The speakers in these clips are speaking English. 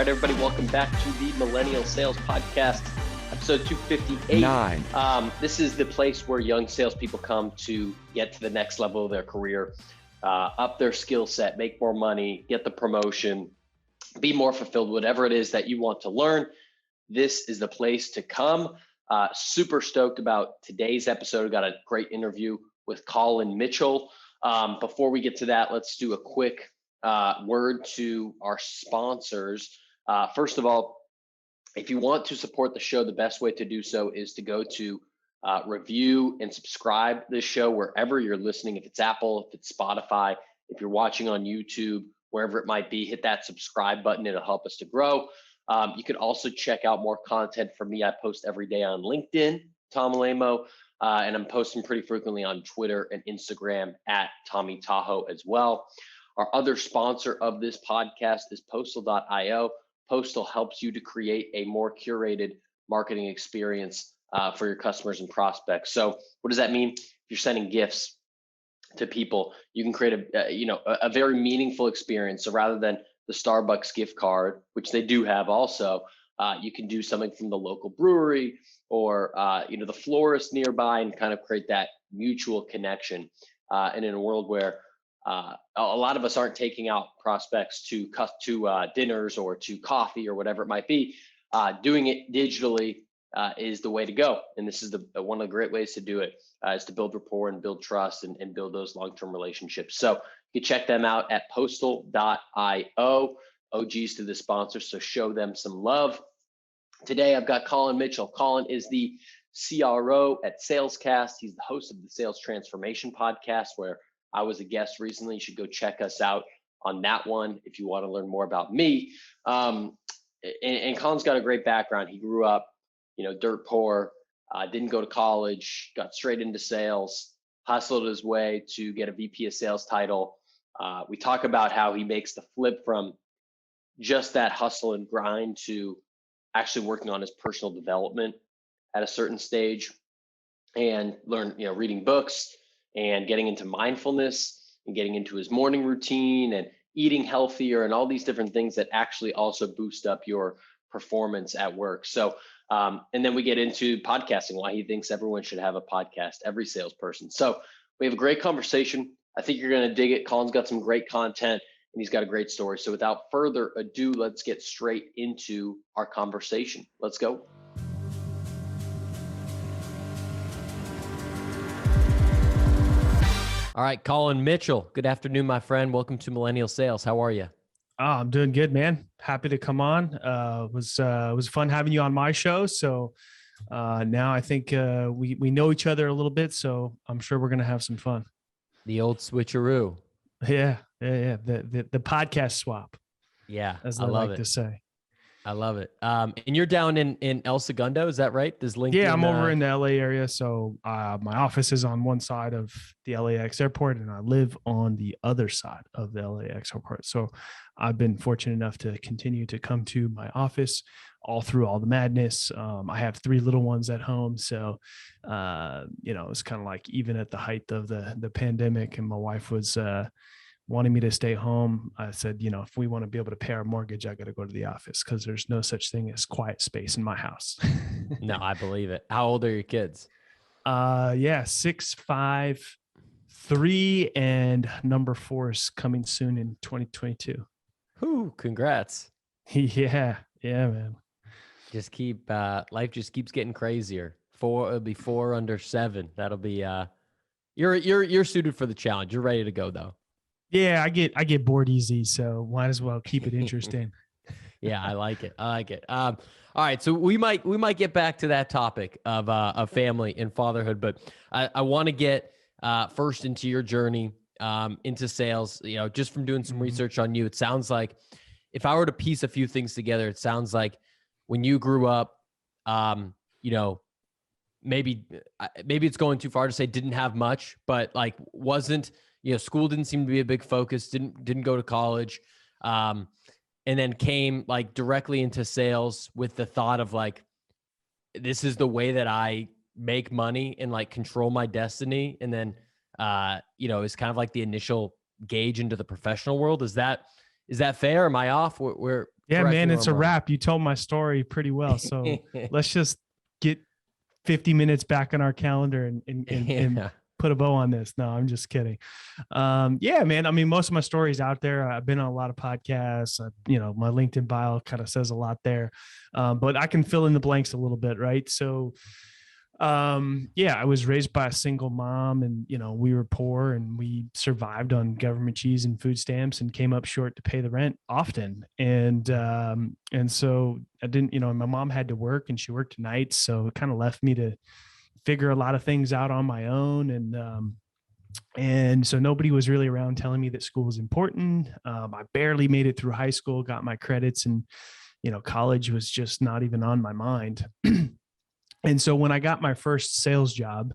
All right, everybody, welcome back to the Millennial Sales Podcast, episode 258. This is the place where young salespeople come to get to the next level of their career, up their skill set, make more money, get the promotion, be more fulfilled, whatever it is that you want to learn. This is the place to come. Super stoked about today's episode. We got a great interview with Collin Mitchell. Before we get to that, let's do a quick word to our sponsors. First of all, if you want to support the show, the best way to do so is to go to review and subscribe this show wherever you're listening. If it's Apple, if it's Spotify, if you're watching on YouTube, wherever it might be, hit that subscribe button. It'll help us to grow. You can also check out more content from me. I post every day on LinkedIn, Tom Alamo, and I'm posting pretty frequently on Twitter and Instagram at Tommy Tahoe as well. Our other sponsor of this podcast is Postal.io. Postal helps you to create a more curated marketing experience for your customers and prospects. So what does that mean? If you're sending gifts to people, you can create a very meaningful experience. So rather than the Starbucks gift card, which they do have also, you can do something from the local brewery or the florist nearby and kind of create that mutual connection. And in a world where a lot of us aren't taking out prospects to dinners or to coffee or whatever it might be, doing it digitally is the way to go. And this is one of the great ways to do it, is to build rapport and build trust and build those long-term relationships. So you can check them out at postal.io. OGs to the sponsors, so show them some love. Today I've got Collin Mitchell. Collin is the CRO at Salescast. He's the host of the Sales Transformation Podcast, where I was a guest recently. You should go check us out on that one if you want to learn more about me. And Colin's got a great background. He grew up, dirt poor, didn't go to college, got straight into sales, hustled his way to get a VP of sales title. We talk about how he makes the flip from just that hustle and grind to actually working on his personal development at a certain stage and reading books and getting into mindfulness and getting into his morning routine and eating healthier and all these different things that actually also boost up your performance at work. So, and then we get into podcasting, why he thinks everyone should have a podcast, every salesperson. So we have a great conversation. I think you're going to dig it. Colin's got some great content and he's got a great story. So without further ado, let's get straight into our conversation. Let's go. All right, Collin Mitchell. Good afternoon, my friend. Welcome to Millennial Sales. How are you? Oh, I'm doing good, man. Happy to come on. It was fun having you on my show. So now I think we know each other a little bit. So I'm sure we're gonna have some fun. The old switcheroo. Yeah. The podcast swap. Yeah, as I like to say. I love it. And you're down in El Segundo, is that right? Does LinkedIn? Yeah, I'm over in the LA area. So my office is on one side of the LAX airport and I live on the other side of the LAX airport. So I've been fortunate enough to continue to come to my office all through all the madness. I have 3 little ones at home. So, it's kind of like even at the height of the pandemic and my wife was wanting me to stay home. I said, if we want to be able to pay our mortgage, I got to go to the office because there's no such thing as quiet space in my house. No, I believe it. How old are your kids? 6, 5, 3, and number 4 is coming soon in 2022. Whoo, congrats. Yeah, man. Just life just keeps getting crazier. It'll be 4 under 7. That'll be, you're suited for the challenge. You're ready to go though. Yeah, I get bored easy, so might as well keep it interesting. Yeah, I like it. All right, so we might get back to that topic of family and fatherhood, but I want to get first into your journey into sales. Just from doing some research on you, it sounds like if I were to piece a few things together, it sounds like when you grew up, maybe it's going too far to say didn't have much, but like wasn't. School didn't seem to be a big focus, didn't go to college, and then came like directly into sales with the thought of like, this is the way that I make money and like control my destiny. And then, is kind of like the initial gauge into the professional world. Is that Is that fair? Am I off? Yeah, man, it's a wrap. You told my story pretty well. So let's just get 50 minutes back on our calendar and put a bow on this. No, I'm just kidding. Yeah, man. I mean, most of my stories out there. I've been on a lot of podcasts. My LinkedIn bio kind of says a lot there, but I can fill in the blanks a little bit, right? So, I was raised by a single mom, and we were poor, and we survived on government cheese and food stamps, and came up short to pay the rent often. And so I didn't. My mom had to work, and she worked nights, so it kind of left me to figure a lot of things out on my own. And so nobody was really around telling me that school was important. I barely made it through high school, got my credits, and college was just not even on my mind. And so when I got my first sales job,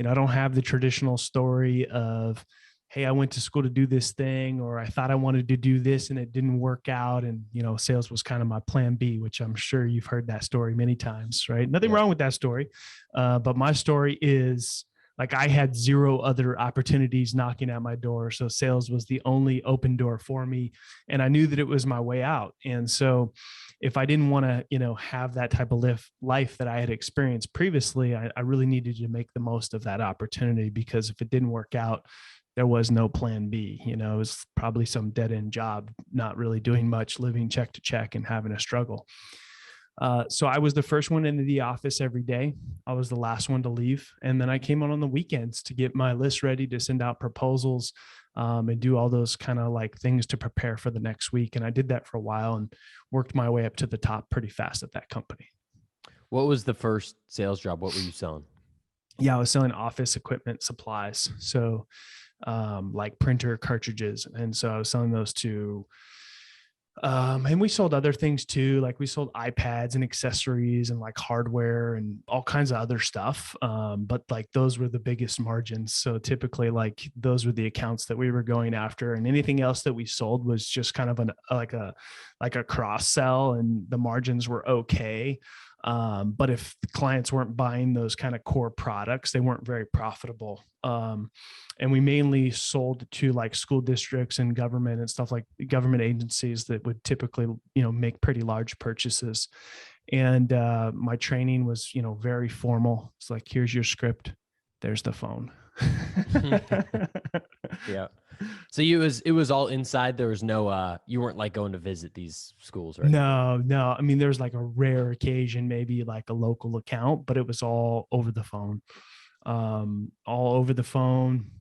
I don't have the traditional story of, hey, I went to school to do this thing, or I thought I wanted to do this and it didn't work out. And, sales was kind of my plan B, which I'm sure you've heard that story many times, right? Nothing wrong with that story. But my story is, like, I had zero other opportunities knocking at my door. So sales was the only open door for me. And I knew that it was my way out. And so if I didn't want to, have that type of life that I had experienced previously, I really needed to make the most of that opportunity, because if it didn't work out, there was no plan B. It was probably some dead end job, not really doing much, living check to check and having a struggle. So I was the first one into the office every day. I was the last one to leave. And then I came on the weekends to get my list ready, to send out proposals, and do all those kind of like things to prepare for the next week. And I did that for a while and worked my way up to the top pretty fast at that company. What was the first sales job? What were you selling? Yeah, I was selling office equipment supplies. So like printer cartridges. And so I was selling those to, and we sold other things too. Like we sold iPads and accessories and like hardware and all kinds of other stuff. But like those were the biggest margins. So typically like those were the accounts that we were going after, and anything else that we sold was just kind of like a cross sell, and the margins were okay. But if the clients weren't buying those kind of core products, they weren't very profitable. And we mainly sold to like school districts and government and stuff, like government agencies that would typically, make pretty large purchases. And my training was, very formal. It's like, here's your script, there's the phone. Yeah. So it was all inside. There was no, you weren't like going to visit these schools, right? No. I mean, there's like a rare occasion, maybe like a local account, but it was all over the phone. All over the phone.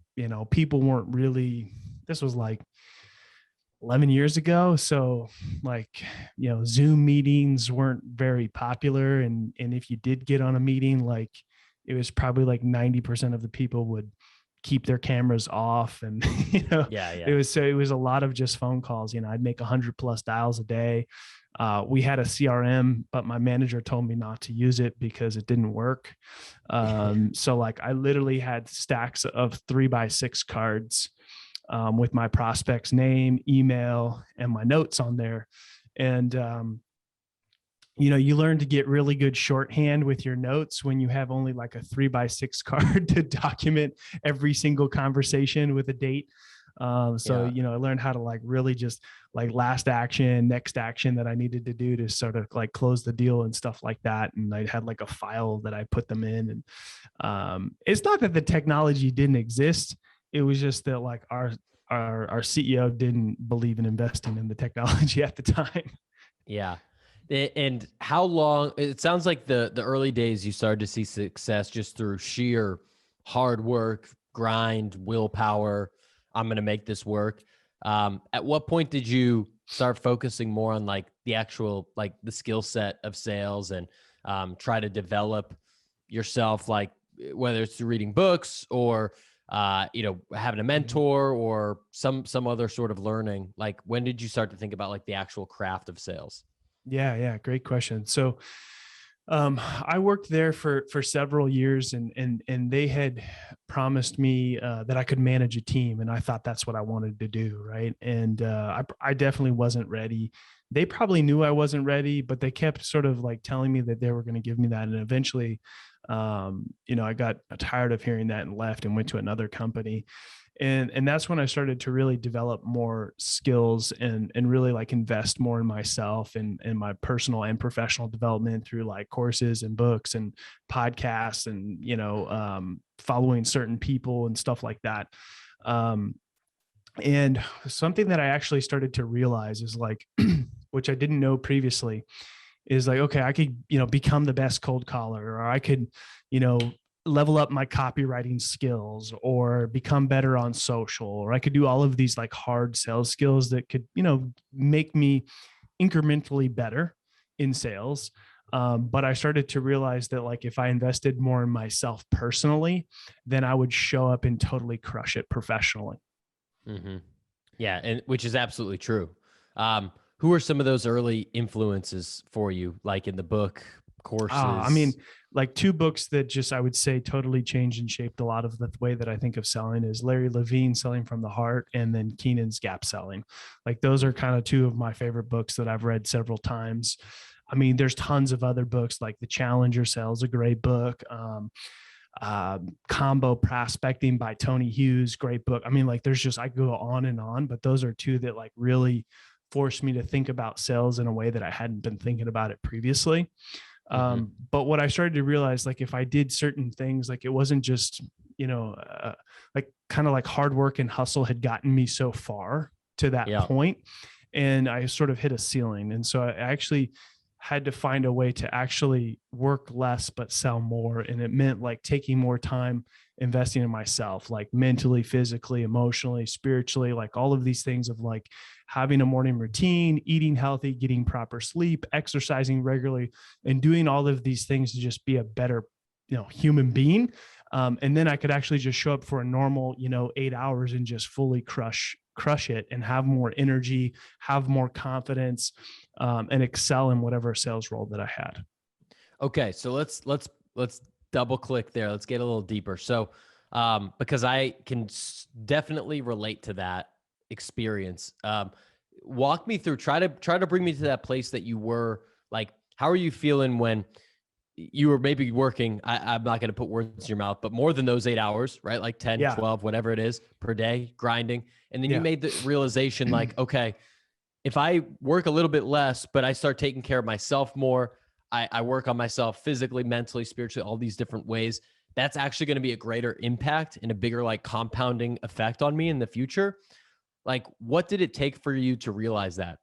People weren't really, this was like 11 years ago. So like, Zoom meetings weren't very popular. And if you did get on a meeting, like it was probably like 90% of the people would keep their cameras off. And, it was a lot of just phone calls. I'd make 100+ dials a day. We had a CRM, but my manager told me not to use it because it didn't work. So like I literally had stacks of 3x6 cards with my prospect's name, email, and my notes on there. And, you learn to get really good shorthand with your notes when you have only like a 3x6 card to document every single conversation with a date. I learned how to like really just like last action, next action that I needed to do to sort of like close the deal and stuff like that. And I had like a file that I put them in. And it's not that the technology didn't exist. It was just that like our CEO didn't believe in investing in the technology at the time. Yeah. And how long, it sounds like the early days you started to see success just through sheer hard work, grind, willpower. I'm going to make this work. At what point did you start focusing more on like the actual, like the skill set of sales, and try to develop yourself, like whether it's through reading books or, having a mentor or some other sort of learning? Like when did you start to think about like the actual craft of sales? Yeah. Great question. So, I worked there for several years, and they had promised me that I could manage a team, and I thought that's what I wanted to do. Right. And I definitely wasn't ready. They probably knew I wasn't ready, but they kept sort of like telling me that they were going to give me that. And eventually I got tired of hearing that and left and went to another company. And that's when I started to really develop more skills and really like invest more in myself and my personal and professional development through like courses and books and podcasts and, following certain people and stuff like that. And something that I actually started to realize is like, which I didn't know previously, is like, okay, I could, become the best cold caller, or I could, level up my copywriting skills or become better on social, or I could do all of these like hard sales skills that could, make me incrementally better in sales. But I started to realize that like, if I invested more in myself personally, then I would show up and totally crush it professionally. Mm-hmm. Yeah. And which is absolutely true. Who are some of those early influences for you, like in the book, courses? Like two books that just, I would say, totally changed and shaped a lot of the way that I think of selling is Larry Levine's Selling from the Heart, and then Keenan's Gap Selling. Like those are kind of two of my favorite books that I've read several times. There's tons of other books like The Challenger Sales, a great book. Combo Prospecting by Tony Hughes, great book. There's just, I go on, but those are two that like really forced me to think about sales in a way that I hadn't been thinking about it previously. But what I started to realize, like if I did certain things, like it wasn't just, like kind of like hard work and hustle had gotten me so far to that point, and I sort of hit a ceiling. And so I actually had to find a way to actually work less, but sell more. And it meant like taking more time investing in myself, like mentally, physically, emotionally, spiritually, like all of these things of like having a morning routine, eating healthy, getting proper sleep, exercising regularly, and doing all of these things to just be a better, human being. And then I could actually just show up for a normal, 8 hours and just fully crush it and have more energy, have more confidence, and excel in whatever sales role that I had. Okay. So let's double click there. Let's get a little deeper. So, because I can definitely relate to that experience. Walk me through, try to bring me to that place that you were like, how are you feeling when you were maybe working? I'm not going to put words in your mouth, but more than those 8 hours, right? Like 10, 12, whatever it is per day, grinding. And then you made the realization like, okay, if I work a little bit less, but I start taking care of myself more, I work on myself physically, mentally, spiritually, all these different ways, that's actually going to be a greater impact and a bigger like compounding effect on me in the future. Like, what did it take for you to realize that?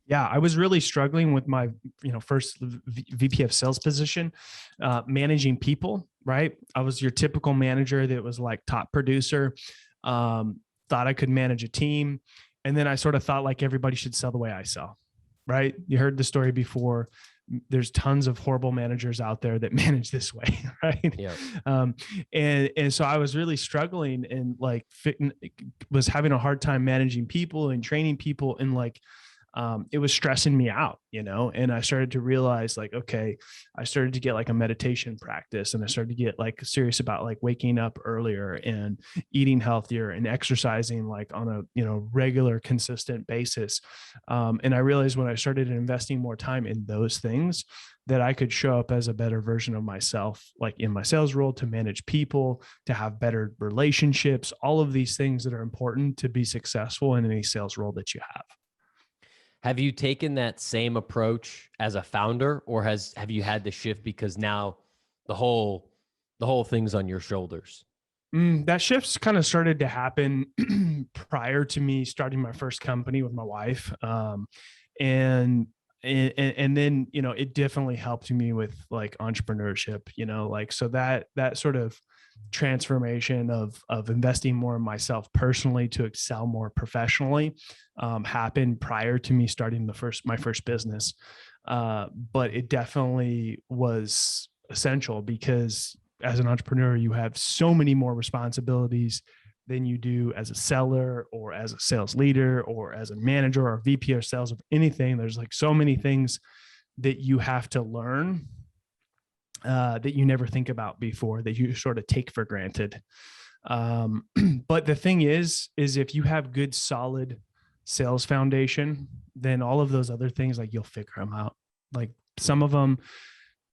Yeah, I was really struggling with my, first VP of sales position, managing people, right? I was your typical manager that was like top producer, thought I could manage a team. And then I sort of thought like everybody should sell the way I sell, right? You heard the story before. There's tons of horrible managers out there that manage this way, right? Yeah. And so I was really struggling and like was having a hard time managing people and training people, and like it was stressing me out, and I started to realize like, okay, I started to get like a meditation practice, and I started to get like serious about like waking up earlier and eating healthier and exercising like on a, regular, consistent basis. And I realized when I started investing more time in those things that I could show up as a better version of myself, like in my sales role, to manage people, to have better relationships, all of these things that are important to be successful in any sales role that you have. Have you taken that same approach as a founder, or have you had to shift because now the whole thing's on your shoulders? That shift's kind of started to happen prior to me starting my first company with my wife. And then, it definitely helped me with like entrepreneurship, like, so that sort of transformation of investing more in myself personally to excel more professionally happened prior to me starting my first business. But it definitely was essential because as an entrepreneur, you have so many more responsibilities than you do as a seller or as a sales leader or as a manager or VP of sales of anything. There's like so many things that you have to learn that you never think about before, that you sort of take for granted. But the thing is if you have good, solid sales foundation, then all of those other things, like you'll figure them out. Like some of them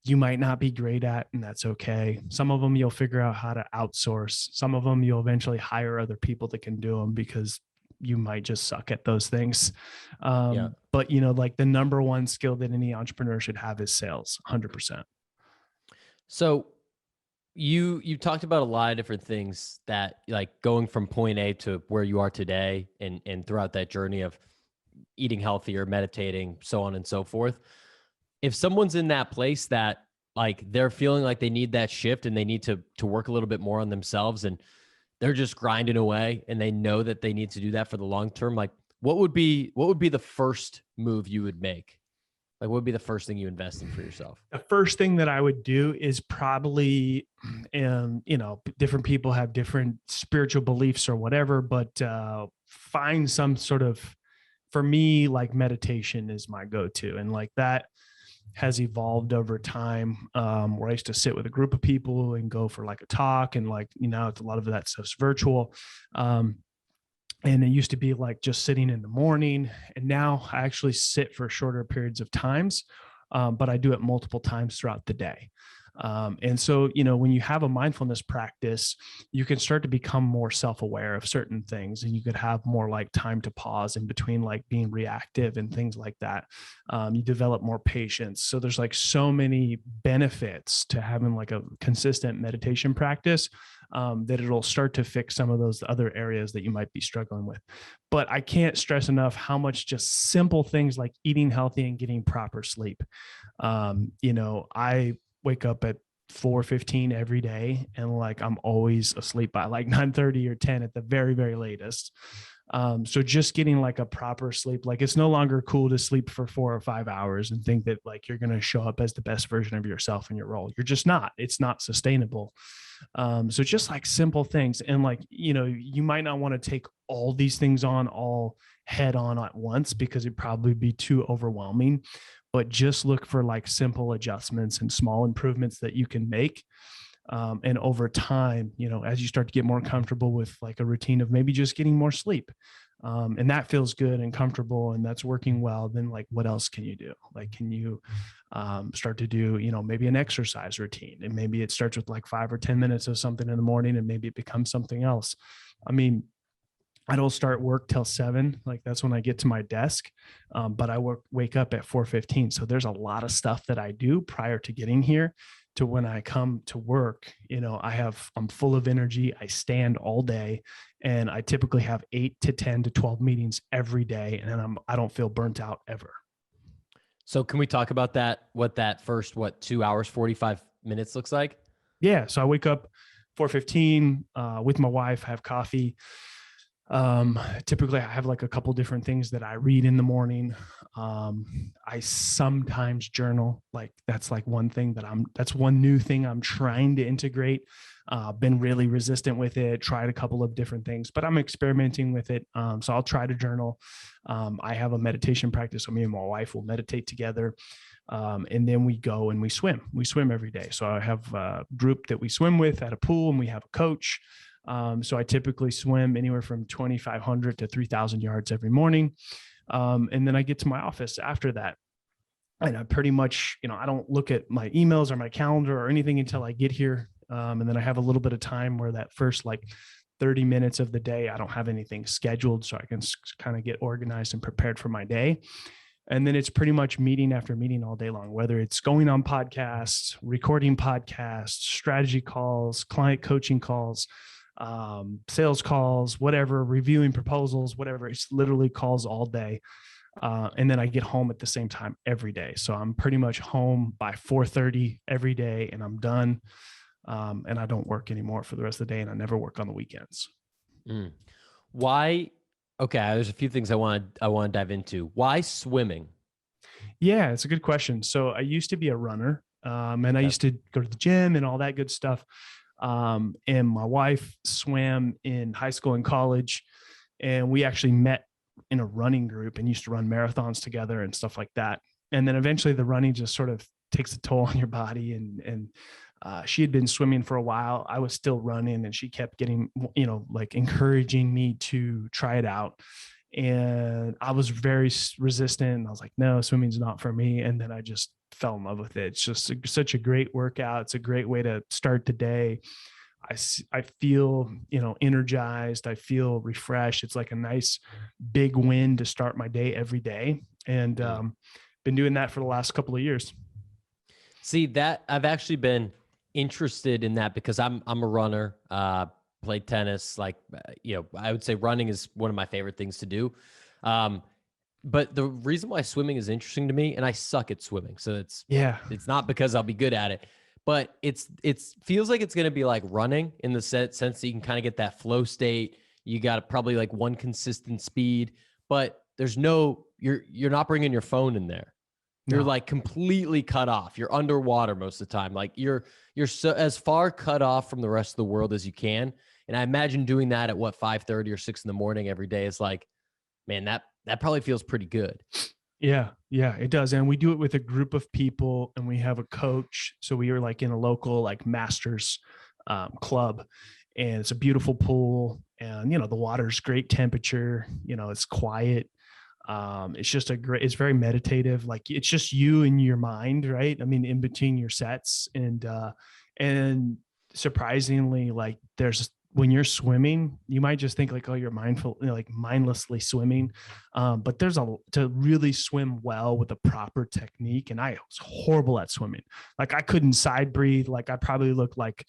you might not be great at, and that's okay. Some of them you'll figure out how to outsource. Some of them you'll eventually hire other people that can do them because you might just suck at those things. But like the number one skill that any entrepreneur should have is sales, 100%. So you talked about a lot of different things that, like, going from point A to where you are today, and throughout that journey of eating healthier, meditating, so on and so forth. If someone's in that place that, like, they're feeling like they need that shift and they need to work a little bit more on themselves, and they're just grinding away and they know that they need to do that for the long term, like, what would be the first move you would make? Like, what would be the first thing you invest in for yourself? The first thing that I would do is probably, different people have different spiritual beliefs or whatever, but find some sort of, for me, like meditation is my go-to. And like that has evolved over time, where I used to sit with a group of people and go for like a talk, and like, it's a lot of that stuff's virtual. And it used to be like just sitting in the morning, and now I actually sit for shorter periods of times, but I do it multiple times throughout the day. And so, when you have a mindfulness practice, you can start to become more self-aware of certain things, and you could have more like time to pause in between, like being reactive and things like that. You develop more patience. So there's like so many benefits to having like a consistent meditation practice, that it'll start to fix some of those other areas that you might be struggling with. But I can't stress enough how much just simple things like eating healthy and getting proper sleep. I wake up at 4:15 every day, and like I'm always asleep by like 9:30 or 10 at the very, very latest. So just getting like a proper sleep, like it's no longer cool to sleep for 4 or 5 hours and think that like you're going to show up as the best version of yourself in your role. You're just not. It's not sustainable. So just like simple things, and like, you might not want to take all these things on all head on at once because it'd probably be too overwhelming. But just look for like simple adjustments and small improvements that you can make. And over time, as you start to get more comfortable with like a routine of maybe just getting more sleep, and that feels good and comfortable and that's working well, then like, what else can you do? Like, can you start to do, maybe an exercise routine, and maybe it starts with like 5 or 10 minutes of something in the morning, and maybe it becomes something else. I mean, I don't start work till 7. Like that's when I get to my desk. But I wake up at 4:15. So there's a lot of stuff that I do prior to getting here to when I come to work. I'm full of energy. I stand all day, and I typically have 8 to 10 to 12 meetings every day. And I don't feel burnt out ever. So can we talk about that? What that first, 2 hours, 45 minutes looks like? Yeah. So I wake up 4:15 with my wife, have coffee. Typically I have like a couple different things that I read in the morning. I sometimes journal. Like that's like one thing that's one new thing I'm trying to integrate. Been really resistant with it, tried a couple of different things, but I'm experimenting with it. So I'll try to journal. I have a meditation practice. So me and my wife will meditate together. And then we go and we swim. We swim every day. So I have a group that we swim with at a pool, and we have a coach. So I typically swim anywhere from 2,500 to 3,000 yards every morning. And then I get to my office after that. And I pretty much, I don't look at my emails or my calendar or anything until I get here. And then I have a little bit of time where that first like 30 minutes of the day, I don't have anything scheduled, so I can kind of get organized and prepared for my day. And then it's pretty much meeting after meeting all day long, whether it's going on podcasts, recording podcasts, strategy calls, client coaching calls, sales calls, whatever, reviewing proposals, whatever. It's literally calls all day. And then I get home at the same time every day. So I'm pretty much home by 4:30 every day, and I'm done. And I don't work anymore for the rest of the day, and I never work on the weekends. Why? Okay. There's a few things I want to dive into. Why swimming? Yeah, it's a good question. So I used to be a runner, and I used to go to the gym and all that good stuff. And my wife swam in high school and college, and we actually met in a running group and used to run marathons together and stuff like that. And then eventually the running just sort of takes a toll on your body. And she had been swimming for a while. I was still running, and she kept getting, like encouraging me to try it out. And I was very resistant. I was like, no, swimming's not for me. And then I just fell in love with it. It's just such a great workout. It's a great way to start the day. I feel, energized. I feel refreshed. It's like a nice big win to start my day every day. And been doing that for the last couple of years. See, that I've actually been interested in that because I'm a runner, played tennis. Like, I would say running is one of my favorite things to do. But the reason why swimming is interesting to me, and I suck at swimming, so it's not because I'll be good at it, but it feels like it's going to be like running in the sense that you can kind of get that flow state. You got probably like one consistent speed, but there's you're not bringing your phone in there. You're like completely cut off. You're underwater most of the time. Like you're so as far cut off from the rest of the world as you can. And I imagine doing that at 5:30 or 6 a.m. every day is like, man, that probably feels pretty good. Yeah, it does. And we do it with a group of people, and we have a coach. So we are like in a local like masters club, and it's a beautiful pool, and the water's great temperature. It's quiet. It's just it's very meditative. Like it's just you and your mind, right? I mean, in between your sets, and surprisingly, like when you're swimming, you might just think like, oh, you're mindful, like mindlessly swimming. But to really swim well with a proper technique. And I was horrible at swimming. Like I couldn't side breathe. Like I probably looked like,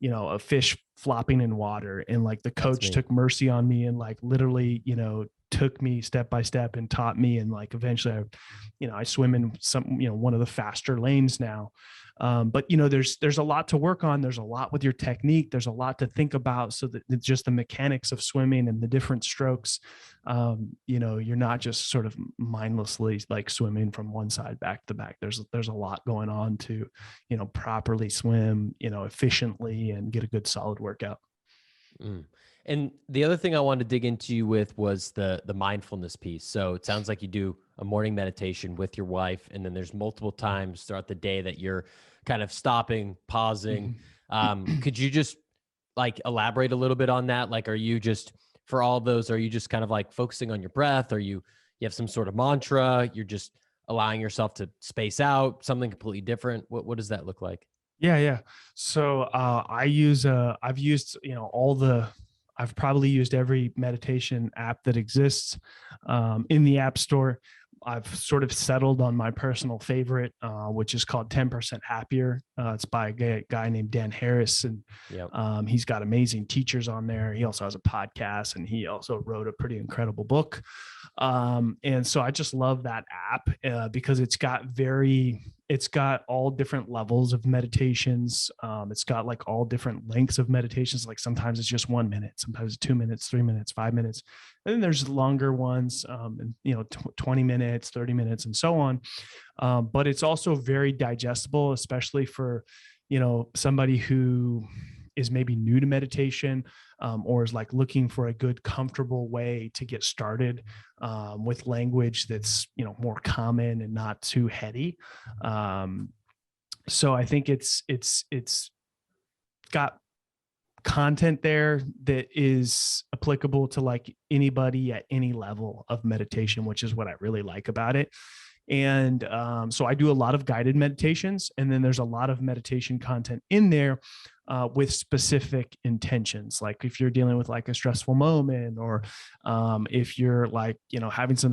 a fish flopping in water. And like the coach took mercy on me and like literally, took me step by step and taught me. And like, eventually I swim in one of the faster lanes now. But there's a lot to work on. There's a lot with your technique. There's a lot to think about. So that it's just the mechanics of swimming and the different strokes. You're not just sort of mindlessly like swimming from one side back to back. There's a lot going on to, properly swim, efficiently and get a good solid workout. And the other thing I wanted to dig into you with was the mindfulness piece. So it sounds like you do a morning meditation with your wife, and then there's multiple times throughout the day that you're kind of stopping, pausing. Could you just like elaborate a little bit on that? Like, are you just kind of like focusing on your breath? Or you have some sort of mantra? You're just allowing yourself to space out, something completely different? What does that look like? Yeah. So I've probably used every meditation app that exists in the App Store. I've sort of settled on my personal favorite, which is called 10% Happier. It's by a guy named Dan Harris, and he's got amazing teachers on there. He also has a podcast, and he also wrote a pretty incredible book. And so I just love that app because it's got all different levels of meditations. It's got like all different lengths of meditations. Like sometimes it's just 1 minute, sometimes it's 2 minutes, 3 minutes, 5 minutes. And then there's longer ones, 20 minutes, 30 minutes, and so on. But it's also very digestible, especially for, somebody who is maybe new to meditation, or is like looking for a good, comfortable way to get started with language that's, more common and not too heady. So I think it's got content there that is applicable to like anybody at any level of meditation, which is what I really like about it. And so I do a lot of guided meditations, and then there's a lot of meditation content in there with specific intentions. Like if you're dealing with like a stressful moment, or if you're like, having some,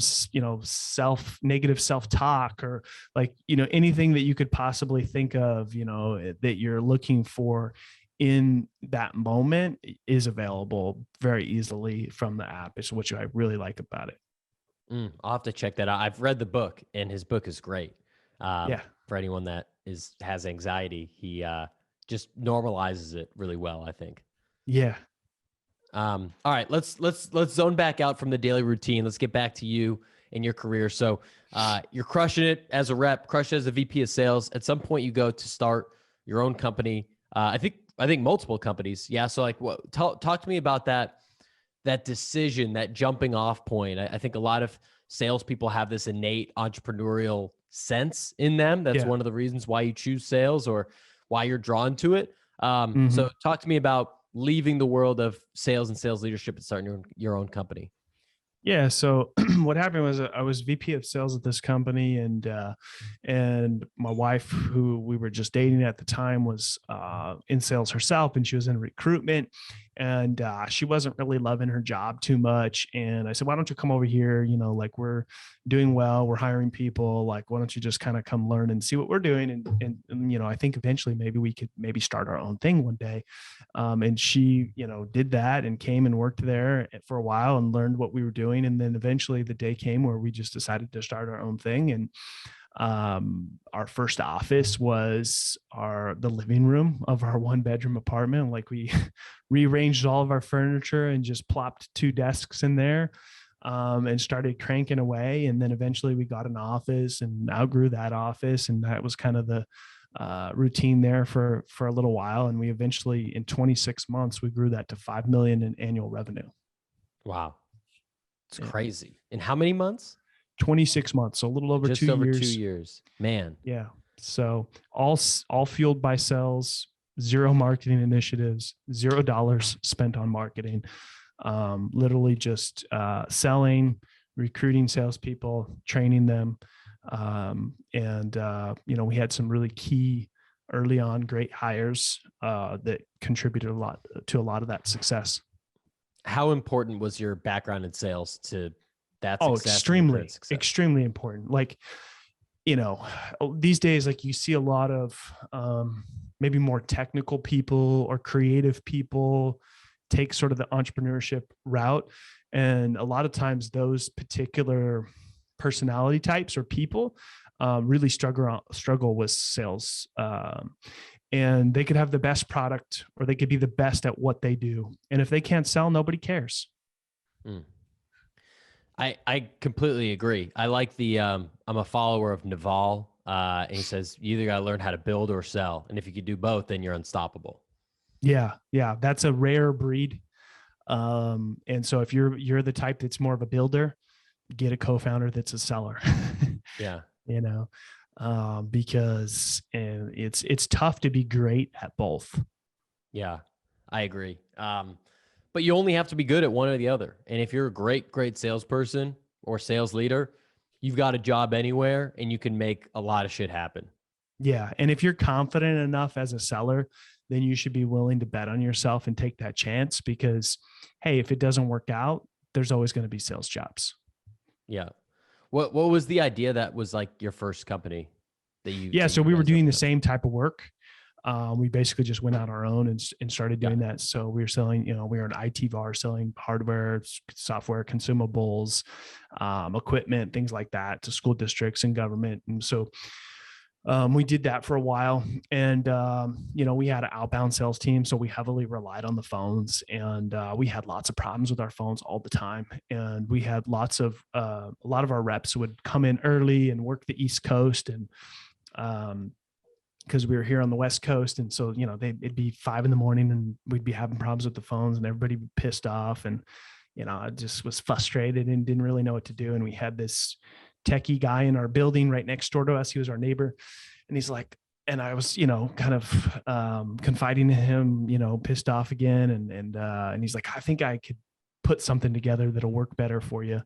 negative self-talk, or like, anything that you could possibly think of, that you're looking for in that moment is available very easily from the app. It's what I really like about it. I'll have to check that out. I've read the book, and his book is great. For anyone that has anxiety, he just normalizes it really well, I think. Yeah. All right, let's zone back out from the daily routine. Let's get back to you and your career. So you're crushing it as a rep, crushing it as a VP of sales. At some point, you go to start your own company. I think multiple companies. Yeah. So like, talk to me about that decision, that jumping off point. I think a lot of salespeople have this innate entrepreneurial sense in them. That's one of the reasons why you choose sales or why you're drawn to it. So talk to me about leaving the world of sales and sales leadership and starting your own company. Yeah. So what happened was I was VP of sales at this company, and my wife, who we were just dating at the time, was in sales herself, and she was in recruitment, and she wasn't really loving her job too much. And I said, why don't you come over here? You know, like, we're doing well, we're hiring people. Like, why don't you just kind of come learn and see what we're doing? And you know, I think eventually maybe we could maybe start our own thing one day. And she, you know, did that and came and worked there for a while and learned what we were doing. And then eventually the day came where we just decided to start our own thing. And our first office was the living room of our 1-bedroom apartment. Like, we rearranged all of our furniture and just plopped 2 desks in there, and started cranking away. And then eventually we got an office and outgrew that office. And that was kind of the routine there for a little while. And we eventually, in 26 months, we grew that to 5 million in annual revenue. Wow. It's crazy. In how many months? 26 months. So a little over just 2 over years. 2 years, man. Yeah. So all fueled by sales, 0 marketing initiatives, $0 spent on marketing. Literally just selling, recruiting salespeople, training them. You know, we had some really key early on great hires that contributed a lot of that success. How important was your background in sales to that success? Extremely important. Like, you know, these days, like, you see a lot of maybe more technical people or creative people take sort of the entrepreneurship route. And a lot of times those particular personality types or people really struggle with sales. And they could have the best product, or they could be the best at what they do. And if they can't sell, nobody cares. I completely agree. I like I'm a follower of Naval. And he says, you either got to learn how to build or sell. And if you could do both, then you're unstoppable. Yeah. Yeah. That's a rare breed. And so if you're the type that's more of a builder, get a co-founder that's a seller. Yeah. You know, because it's tough to be great at both. Yeah, I agree. But you only have to be good at one or the other. And if you're a great salesperson or sales leader, you've got a job anywhere and you can make a lot of shit happen. Yeah. And if you're confident enough as a seller, then you should be willing to bet on yourself and take that chance, because, hey, if it doesn't work out, there's always going to be sales jobs. Yeah. What was the idea that was like your first company that you? Yeah. So we were doing the same type of work. We basically just went out our own and started doing that. So we were selling, you know, we were an IT VAR selling hardware, software, consumables, equipment, things like that to school districts and government. And so we did that for a while, and you know, we had an outbound sales team, so we heavily relied on the phones, and we had lots of problems with our phones all the time. And we had a lot of our reps would come in early and work the East Coast, and because we were here on the West Coast, and so, you know, it'd be 5 a.m. and we'd be having problems with the phones, and everybody would be pissed off, and, you know, I just was frustrated and didn't really know what to do. And we had this techie guy in our building right next door to us. He was our neighbor, and he's like, and I was, you know, kind of confiding in him, you know, pissed off again. And he's like, I think I could put something together that'll work better for you.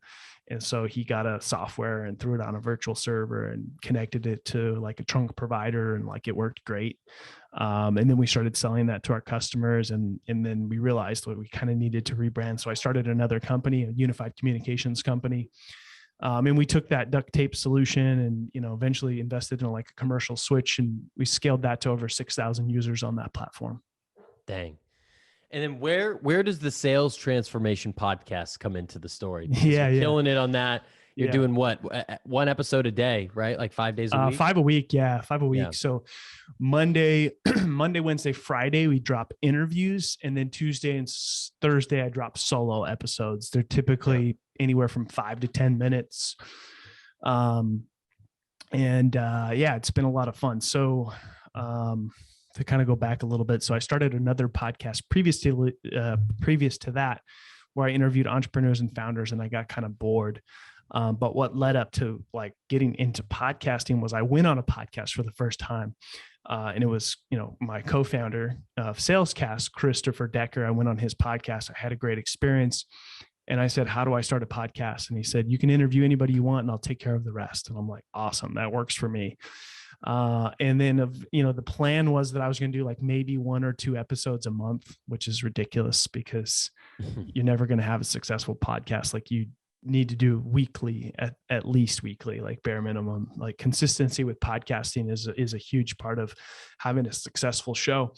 And so he got a software and threw it on a virtual server and connected it to like a trunk provider, and like it worked great. And then we started selling that to our customers, and then we realized that we kind of needed to rebrand. So I started another company, a unified communications company. And we took that duct tape solution and, you know, eventually invested in like a commercial switch, and we scaled that to over 6,000 users on that platform. Dang. And then where does the sales transformation podcast come into the story? You're killing it on that. You're doing what? One episode a day, right? Like 5 days a week? 5 a week. Yeah. 5 a week. Yeah. So Monday, Wednesday, Friday, we drop interviews. And then Tuesday and Thursday, I drop solo episodes. They're typically anywhere from 5 to 10 minutes. It's been a lot of fun. So, to kind of go back a little bit. So I started another podcast previous to that, where I interviewed entrepreneurs and founders, and I got kind of bored. But what led up to like getting into podcasting was I went on a podcast for the first time. And it was, you know, my co-founder of Salescast, Christopher Decker. I went on his podcast. I had a great experience. And I said, how do I start a podcast? And he said, you can interview anybody you want and I'll take care of the rest. And I'm like, awesome. That works for me. And then, the plan was that I was going to do like maybe 1 or 2 episodes a month, which is ridiculous because you're never going to have a successful podcast. Like you need to do weekly, at least weekly, like bare minimum. Like consistency with podcasting is a huge part of having a successful show.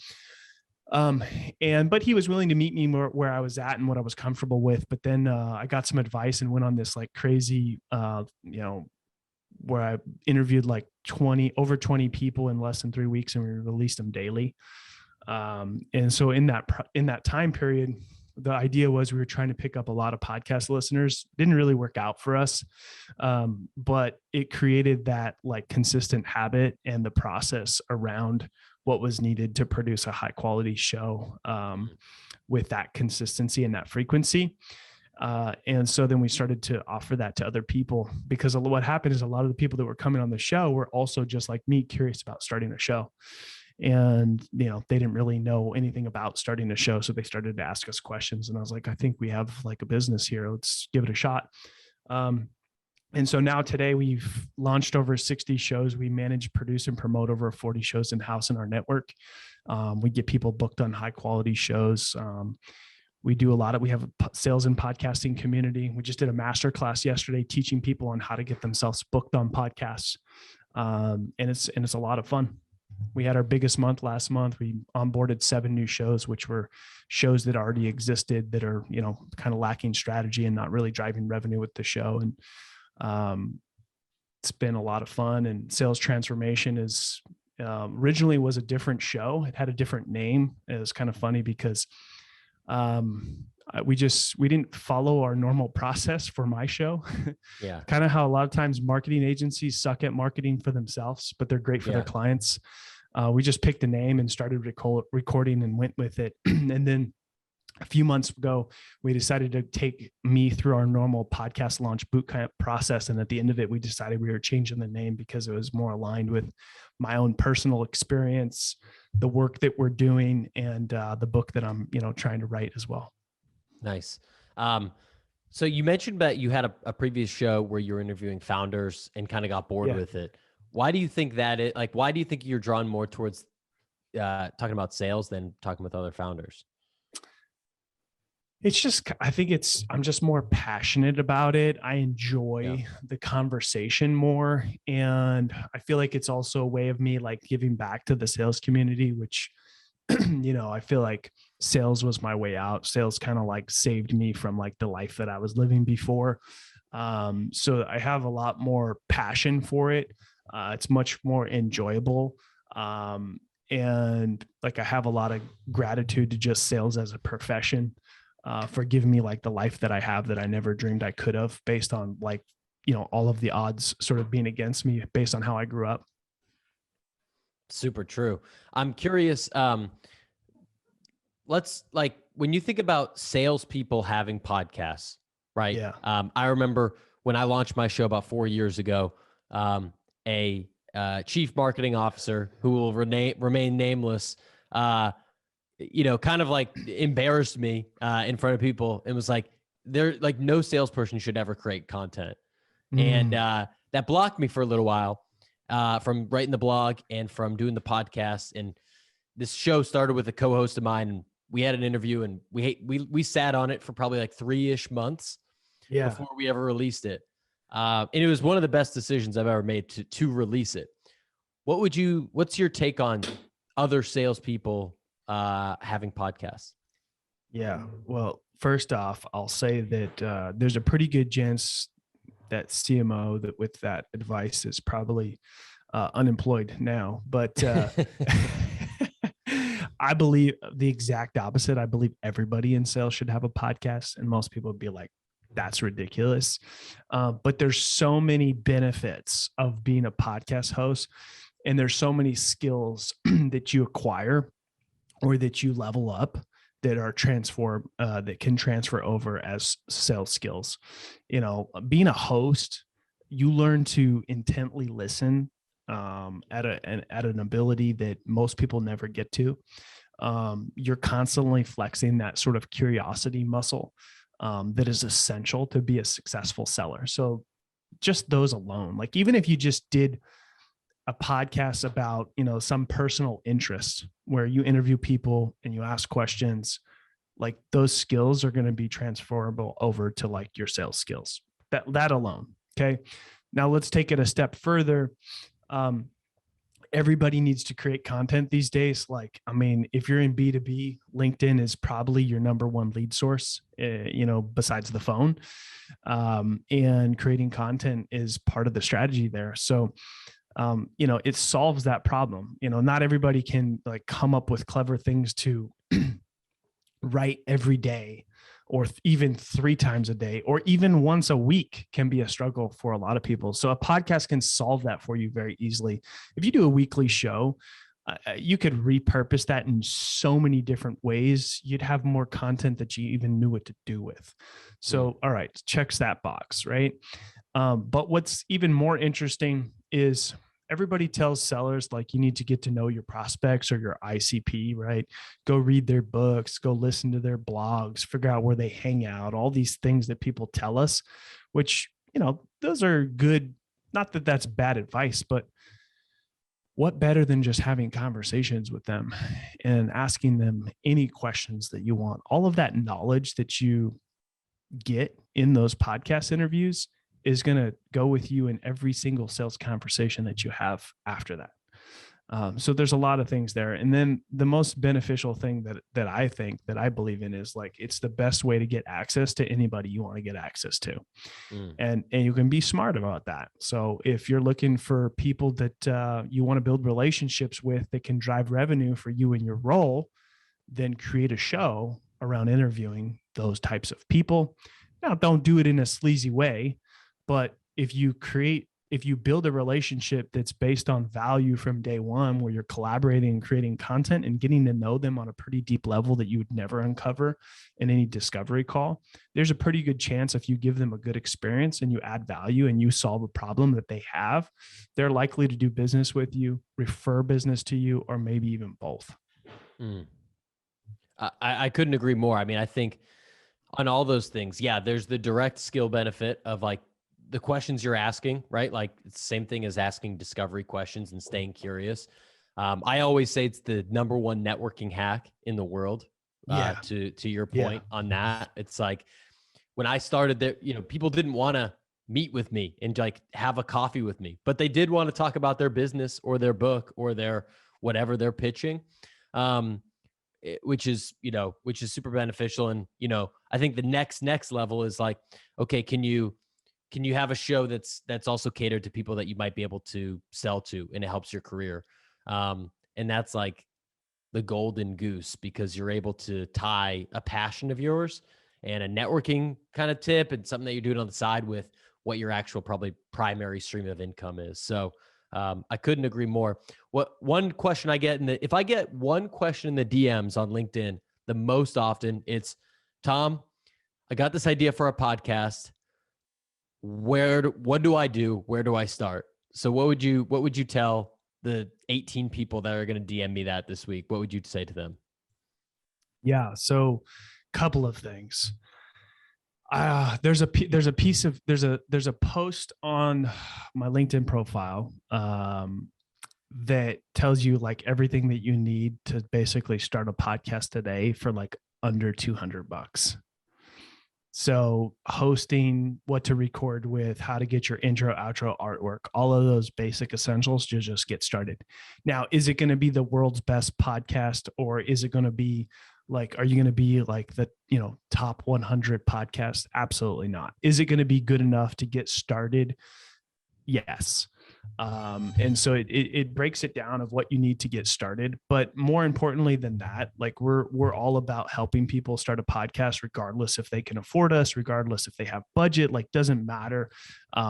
But he was willing to meet me more where I was at and what I was comfortable with. But then I got some advice and went on this like crazy, where I interviewed like over 20 people in less than 3 weeks, and we released them daily. And so in that time period, the idea was we were trying to pick up a lot of podcast listeners. Didn't really work out for us. But it created that like consistent habit and the process around what was needed to produce a high quality show, with that consistency and that frequency. And so then we started to offer that to other people, because what happened is a lot of the people that were coming on the show were also just like me, curious about starting a show. And, they didn't really know anything about starting a show. So they started to ask us questions, and I was like, I think we have like a business here. Let's give it a shot. And so now today we've launched over 60 shows. We manage, produce, and promote over 40 shows in-house in our network. We get people booked on high quality shows. We have a sales and podcasting community. We just did a masterclass yesterday teaching people on how to get themselves booked on podcasts. And it's a lot of fun. We had our biggest month last month. We onboarded 7 new shows, which were shows that already existed that are, kind of lacking strategy and not really driving revenue with the show. And it's been a lot of fun. And Sales Transformation is originally was a different show. It had a different name. It was kind of funny because we didn't follow our normal process for my show. Yeah. Kind of how a lot of times marketing agencies suck at marketing for themselves, but they're great for their clients. We just picked a name and started recording and went with it. And then a few months ago, we decided to take me through our normal podcast launch bootcamp process. And at the end of it, we decided we were changing the name because it was more aligned with my own personal experience, the work that we're doing, and the book that I'm, trying to write as well. Nice. So you mentioned that you had a previous show where you were interviewing founders and kind of got bored with it. Why do you think why do you think you're drawn more towards talking about sales than talking with other founders? It's just, I'm just more passionate about it. I enjoy the conversation more. And I feel like it's also a way of me like giving back to the sales community, which, I feel like sales was my way out. Sales kind of like saved me from like the life that I was living before. So I have a lot more passion for it. It's much more enjoyable. And like, I have a lot of gratitude to just sales as a profession. For giving me like the life that I have that I never dreamed I could have, based on like, all of the odds sort of being against me based on how I grew up. Super true. I'm curious. Let's like, when you think about salespeople having podcasts, right? Yeah. I remember when I launched my show about 4 years ago, a chief marketing officer who will remain nameless, kind of like embarrassed me in front of people and was like, no salesperson should ever create content. And that blocked me for a little while from writing the blog and from doing the podcast. And this show started with a co-host of mine, and we had an interview, and we sat on it for probably like 3-ish months before we ever released it. And it was one of the best decisions I've ever made to release it. What's your take on other salespeople having podcasts? Yeah. Well, first off, I'll say that there's a pretty good chance that CMO that with that advice is probably unemployed now, but I believe the exact opposite. I believe everybody in sales should have a podcast, and most people would be like, that's ridiculous. But there's so many benefits of being a podcast host, and there's so many skills that you acquire or that you level up that are that can transfer over as sales skills. Being a host, you learn to intently listen at an ability that most people never get to. You're constantly flexing that sort of curiosity muscle. that is essential to be a successful seller. So just those alone, like even if you just did a podcast about, some personal interest where you interview people and you ask questions, like those skills are going to be transferable over to like your sales skills, that alone. Okay. Now let's take it a step further. Everybody needs to create content these days. Like, I mean, if you're in B2B, LinkedIn is probably your number one lead source, besides the phone. And creating content is part of the strategy there. So, it solves that problem. Not everybody can like come up with clever things to write every day, or even 3 times a day, or even once a week can be a struggle for a lot of people. So a podcast can solve that for you very easily. If you do a weekly show, you could repurpose that in so many different ways. You'd have more content that you even knew what to do with. So, all right, checks that box, right? But what's even more interesting is everybody tells sellers, like, you need to get to know your prospects or your ICP, right? Go read their books, go listen to their blogs, figure out where they hang out, all these things that people tell us, which, those are good. Not that that's bad advice, but what better than just having conversations with them and asking them any questions that you want? All of that knowledge that you get in those podcast interviews is going to go with you in every single sales conversation that you have after that. So there's a lot of things there. And then the most beneficial thing that I believe in is like, it's the best way to get access to anybody you want to get access to. And you can be smart about that. So if you're looking for people that you want to build relationships with that can drive revenue for you in your role, then create a show around interviewing those types of people. Now, don't do it in a sleazy way, but if you build a relationship that's based on value from day one, where you're collaborating and creating content and getting to know them on a pretty deep level that you would never uncover in any discovery call, there's a pretty good chance if you give them a good experience and you add value and you solve a problem that they have, they're likely to do business with you, refer business to you, or maybe even both. I couldn't agree more. I mean, I think on all those things, yeah, there's the direct skill benefit of like the questions you're asking, right? Like it's the same thing as asking discovery questions and staying curious. I always say it's the number one networking hack in the world. To your point on that, it's like when I started there, people didn't want to meet with me and like have a coffee with me, but they did want to talk about their business or their book or their whatever they're pitching. Which is super beneficial. And, I think the next level is like, okay, can you have a show that's also catered to people that you might be able to sell to, and it helps your career. And that's like the golden goose, because you're able to tie a passion of yours and a networking kind of tip and something that you're doing on the side with what your actual probably primary stream of income is. So I couldn't agree more. One question I get if I get one question in the DMs on LinkedIn, the most often it's, Tom, I got this idea for a podcast. What do I do? Where do I start? So what would you tell the 18 people that are going to DM me that this week? What would you say to them? Yeah. So couple of things. There's a post on my LinkedIn profile that tells you like everything that you need to basically start a podcast today for like under $200. So hosting, what to record with, how to get your intro, outro, artwork, all of those basic essentials to just get started. Now, is it going to be the world's best podcast, or is it going to be like, are you going to be like the, top 100 podcast? Absolutely not. Is it going to be good enough to get started? Yes. And so it breaks it down of what you need to get started. But more importantly than that, like we're all about helping people start a podcast, regardless if they can afford us, regardless if they have budget, like doesn't matter.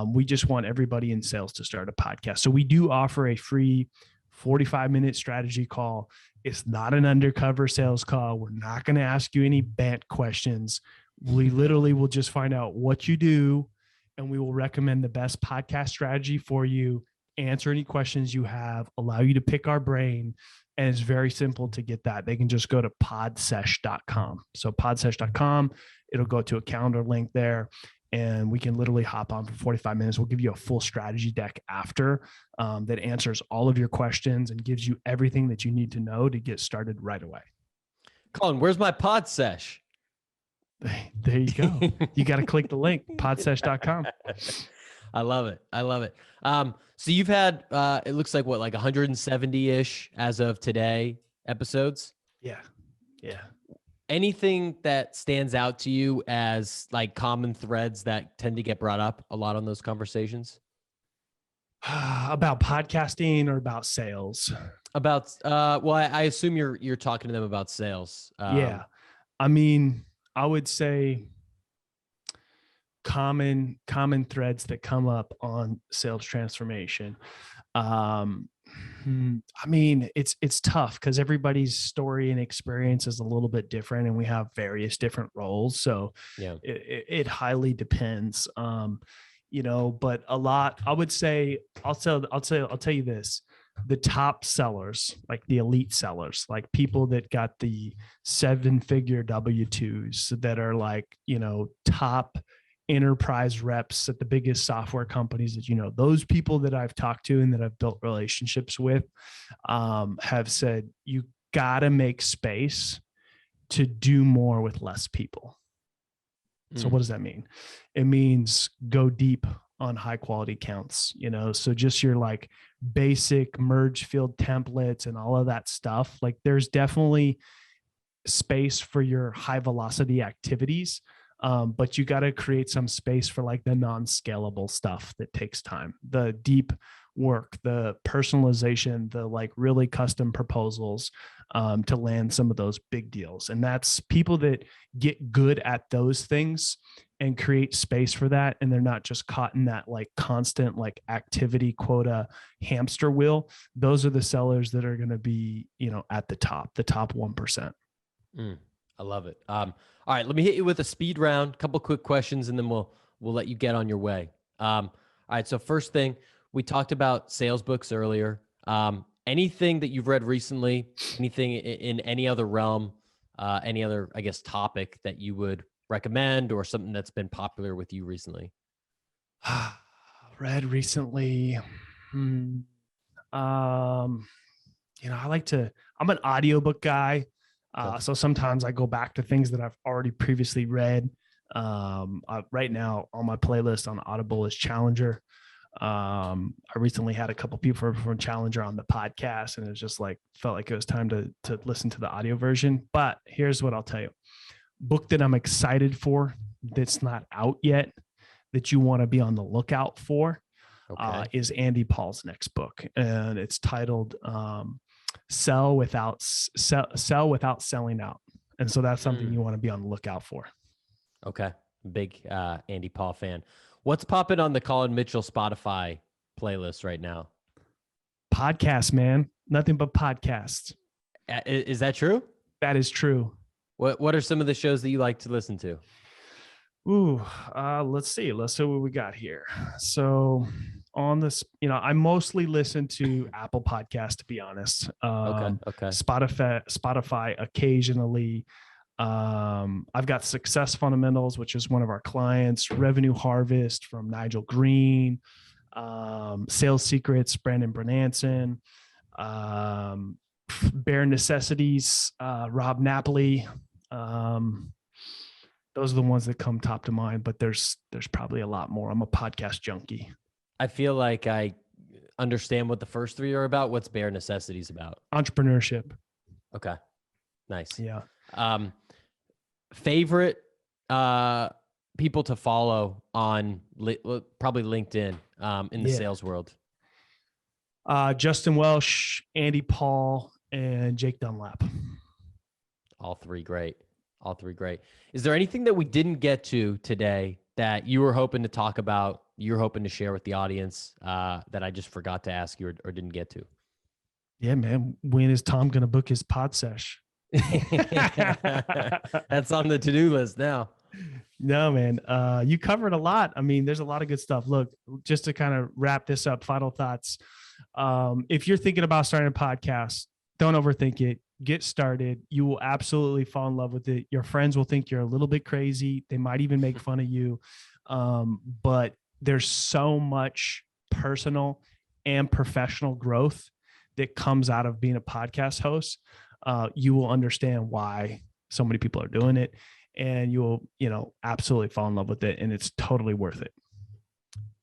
We just want everybody in sales to start a podcast. So we do offer a free 45-minute strategy call. It's not an undercover sales call. We're not going to ask you any BANT questions. We literally will just find out what you do, and we will recommend the best podcast strategy for you answer any questions you have, allow you to pick our brain. And it's very simple to get that. They can just go to podsesh.com. So podsesh.com, it'll go to a calendar link there. And we can literally hop on for 45 minutes. We'll give you a full strategy deck after that answers all of your questions and gives you everything that you need to know to get started right away. Colin, where's my pod sesh? There you go. You got to click the link, podsesh.com. I love it. I love it. So you've had, it looks like what, like 170-ish as of today episodes? Yeah. Yeah. Anything that stands out to you as like common threads that tend to get brought up a lot on those conversations? About podcasting or about sales? About, well, I assume you're talking to them about sales. Yeah. I mean, I would say common threads that come up on sales transformation. I mean, it's tough because everybody's story and experience is a little bit different, and we have various different roles. So yeah, it highly depends. But a lot, I would say, I'll tell you this: the top sellers, like the elite sellers, like people that got the 7-figure W-2s that are like, top enterprise reps at the biggest software companies that, those people that I've talked to and that I've built relationships with have said, you got to make space to do more with less people. So what does that mean? It means go deep on high quality counts, so just your like basic merge field templates and all of that stuff. Like there's definitely space for your high velocity activities. But you got to create some space for like the non-scalable stuff that takes time, the deep work, the personalization, the like really custom proposals to land some of those big deals. And that's people that get good at those things and create space for that. And they're not just caught in that like constant like activity quota hamster wheel. Those are the sellers that are going to be, at the top 1%. I love it. All right, let me hit you with a speed round, couple quick questions, and then we'll let you get on your way. All right, so first thing, we talked about sales books earlier. Anything that you've read recently, anything in any other realm, any other, I guess, topic that you would recommend or something that's been popular with you recently? Read recently. I like I'm an audiobook guy. So sometimes I go back to things that I've already previously read. Right now on my playlist on Audible is Challenger. I recently had a couple people from Challenger on the podcast, and it was just like, felt like it was time to listen to the audio version. But here's what I'll tell you. Book that I'm excited for that's not out yet, that you want to be on the lookout for, is Andy Paul's next book. And it's titled, Sell without selling out. And so that's something you want to be on the lookout for. Okay. Big Andy Paul fan. What's popping on the Colin Mitchell Spotify playlist right now? Podcasts, man. Nothing but podcasts. Is that true? That is true. What are some of the shows that you like to listen to? Ooh, let's see what we got here. So on this, I mostly listen to Apple Podcasts, to be honest. Okay. Spotify occasionally. I've got Success Fundamentals, which is one of our clients, Revenue Harvest from Nigel Green, Sales Secrets, Brandon Brananson, Bare Necessities, Rob Napoli. Those are the ones that come top to mind, but there's probably a lot more. I'm a podcast junkie. I feel like I understand what the first three are about. What's Bare Necessities about? Entrepreneurship. Okay. Nice. Yeah. Favorite people to follow on probably LinkedIn in the sales world? Justin Welsh, Andy Paul, and Jake Dunlap. All three great. Is there anything that we didn't get to today that you were hoping to talk about, you're hoping to share with the audience that I just forgot to ask you or didn't get to? Yeah, man. When is Tom going to book his pod sesh? That's on the to-do list now. No, man. You covered a lot. I mean, there's a lot of good stuff. Look, just to kind of wrap this up, final thoughts. If you're thinking about starting a podcast, don't overthink it. Get started. You will absolutely fall in love with it. Your friends will think you're a little bit crazy. They might even make fun of you. But there's so much personal and professional growth that comes out of being a podcast host. You will understand why so many people are doing it, and you will, absolutely fall in love with it, and it's totally worth it.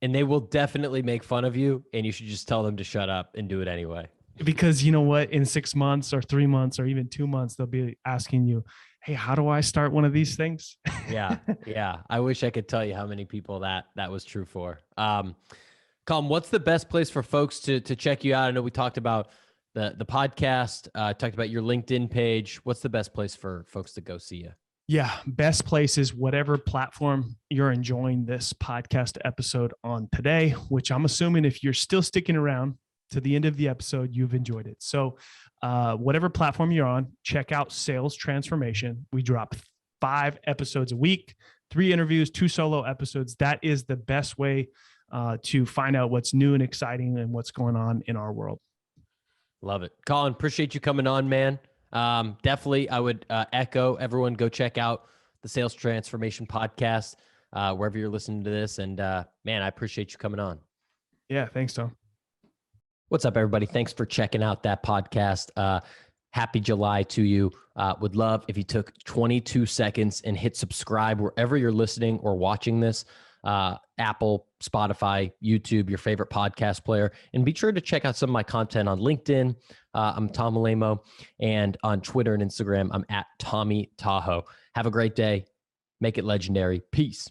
And they will definitely make fun of you, and you should just tell them to shut up and do it anyway. Because you know what, in 6 months or 3 months or even 2 months, they'll be asking you, hey, how do I start one of these things? Yeah. I wish I could tell you how many people that was true for. Colin, what's the best place for folks to check you out? I know we talked about the podcast, talked about your LinkedIn page. What's the best place for folks to go see you? Yeah, best place is whatever platform you're enjoying this podcast episode on today, which I'm assuming if you're still sticking around to the end of the episode, you've enjoyed it. So whatever platform you're on, check out Sales Transformation. We drop 5 episodes a week, 3 interviews, 2 solo episodes. That is the best way to find out what's new and exciting and what's going on in our world. Love it. Colin, appreciate you coming on, man. Definitely, I would echo everyone, go check out the Sales Transformation podcast, wherever you're listening to this. And man, I appreciate you coming on. Yeah, thanks, Tom. What's up, everybody? Thanks for checking out that podcast. Happy July to you. Would love if you took 22 seconds and hit subscribe wherever you're listening or watching this. Apple, Spotify, YouTube, your favorite podcast player. And be sure to check out some of my content on LinkedIn. I'm Tom Alemo. And on Twitter and Instagram, I'm at Tommy Tahoe. Have a great day. Make it legendary. Peace.